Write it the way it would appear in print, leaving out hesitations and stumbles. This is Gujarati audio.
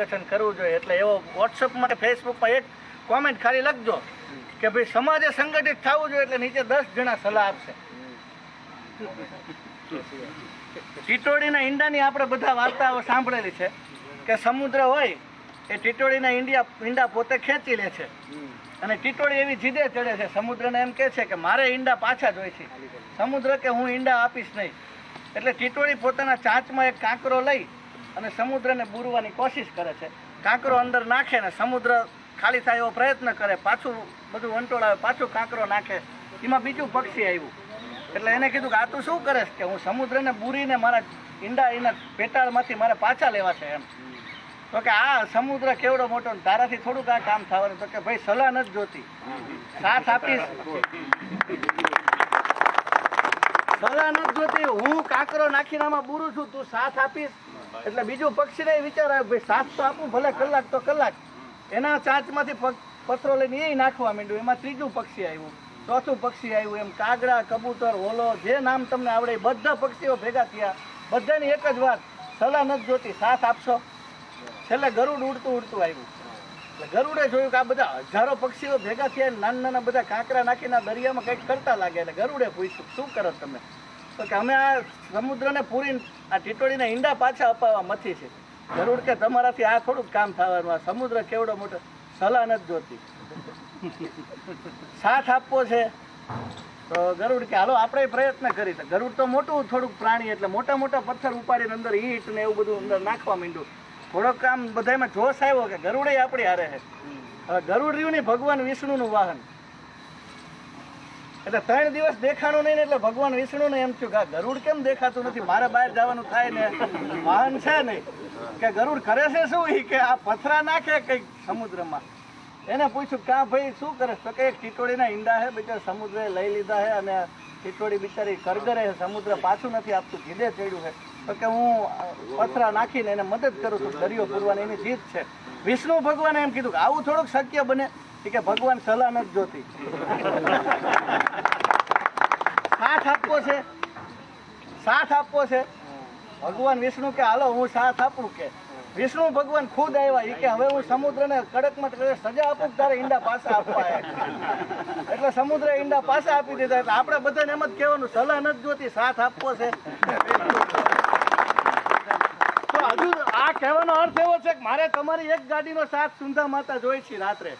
કરવું જોઈએ એટલે એવો વોટ્સઅપમાં કે ફેસબુકમાં એક કોમેન્ટ ખાલી લખજો કે ભાઈ સમાજે સંગઠિત થવું જોઈએ એટલે નીચે 10 જણા સલાહ આપશે. ટીટોડીના ઈંડાની આપણે બધા વાર્તાઓ સાંભળેલી છે કે સમુદ્ર હોય એ ટીટોડીના ઈંડા પોતે ખેંચી લે છે અને ટીટોડી એવી જીદે ચડે છે, સમુદ્રને એમ કહે છે કે મારે ઈંડા પાછા જોઈ છે. સમુદ્ર કે હું ઈંડા આપીશ નહીં. એટલે ટીટોડી પોતાના ચાંચમાં એક કાંકરો લઈ અને સમુદ્રને બૂરવાની કોશિશ કરે છે. કાંકરો અંદર નાખે ને સમુદ્ર ખાલી થાય એવો પ્રયત્ન કરે, પાછું બધું વંટોળાવે, પાછું કાંકરો નાખે. એમાં બીજું પક્ષી આવ્યું એટલે એને કીધું કે આ તું શું કરે કે હું સમુદ્રને બૂરીને મારા ઈંડા એના પેટાળમાંથી મારે પાછા લેવા છે એમ. તો કે આ સમુદ્ર કેવડો મોટો, તારાથી થોડુંક આ કામ થવાનું. તો કે ભાઈ સલાહ નથી જોતી, સાથ આપીશ. સલાહ નથી જોતી, હું કાંકરો નાખીને આમાં બૂરું છું, તું સાથ આપીશ. એટલે બીજું પક્ષીને વિચાર આવ્યો ભાઈ સાથ તો આપું, ભલે કલાક તો કલાક. એના ચાંચમાંથી પથરો લઈને એ નાખવા માંડ્યું. એમાં ત્રીજું પક્ષી આવ્યું, ચોથું પક્ષી આવ્યું, એમ કાગડા, કબૂતર, હોલો, જે નામ તમને આવડે બધા પક્ષીઓ ભેગા થયા. બધાની એક જ વાત, સલાહ નથી જોતી, સાથ આપશો. છેલ્લે ગરુડ ઉડતું આવ્યું. એટલે ગરુડે જોયું કે આ બધા હજારો પક્ષીઓ ભેગા થયા, નાના નાના બધા કાંકરા નાખીને દરિયામાં કંઈક કરતા લાગે. એટલે ગરુડે પૂછ્યું શું કરો તમે? તો કે અમે આ સમુદ્રને પૂરીને આ ટીટોડીના ઈંડા પાછા અપાવવા મથી છે. ગરુડ કે તમારાથી આ થોડુંક કામ થવાનું, આ સમુદ્ર કેવડો મોટો, સલાહ નથી જોતી, સાથ આપવો છે. તો ગરુડ કે હાલો આપણે પ્રયત્ન કરી. તો ગરુડ તો મોટું થોડુંક પ્રાણી એટલે મોટા મોટા પથ્થર ઉપાડીને અંદર ઈંટ ને એવું બધું અંદર નાખવા માંડ્યું. થોડોક આમ બધામાં જોશ આવ્યો કે ગરુડે આપણી હારે છે. હવે ગરુડ રહ્યું ને ભગવાન વિષ્ણુનું વાહન. એટલે 3 દિવસ દેખાણું નહીં ને એટલે ભગવાન વિષ્ણુને એમ થયું કે ગરુડ કેમ દેખાતું નથી, મારે બહાર જવાનું થાય ને વાહન છે નહીં. કે ગરુડ કરે છે શું? એ કે આ પથરા નાખે કંઈક સમુદ્રમાં. એને પૂછ્યું કે ભાઈ શું કરે? તો કે એક ટીટોડીના ઈંડા છે બિચારા સમુદ્રે લઈ લીધા છે અને ટીટોડી બિચારી કરગરે છે, સમુદ્ર પાછું નથી આપતું, જીદે ચડ્યું છે. તો કે હું પથરા નાખીને એને મદદ કરું છું, દરિયો પૂરવાની એની જીત છે. વિષ્ણુ ભગવાને એમ કીધું કે આવું થોડુંક શક્ય બને કે ભગવાન સલાહ નથી જોતી, સાથ આપવો છે, સાથ આપવો છે. ભગવાન વિષ્ણુ કે હાલો હું સાથ આપું. કે વિષ્ણુ ભગવાન ખુદ આવ્યા. એ કે હવે હું સમુદ્રને કડકમાં સજા આપું, તારે ઈંડા પાછા આપવા. એટલે સમુદ્ર ઈંડા પાછા આપી દીધા. એટલે આપણે બધાને એમ જ કહેવાનું, સલાહ નથી જોતી, સાથ આપવો છે. તો હજુ આ કહેવાનો અર્થ એવો છે કે મારે તમારી એક ગાડીનો સાથ સુંધા માતા જોઈ છે રાત્રે.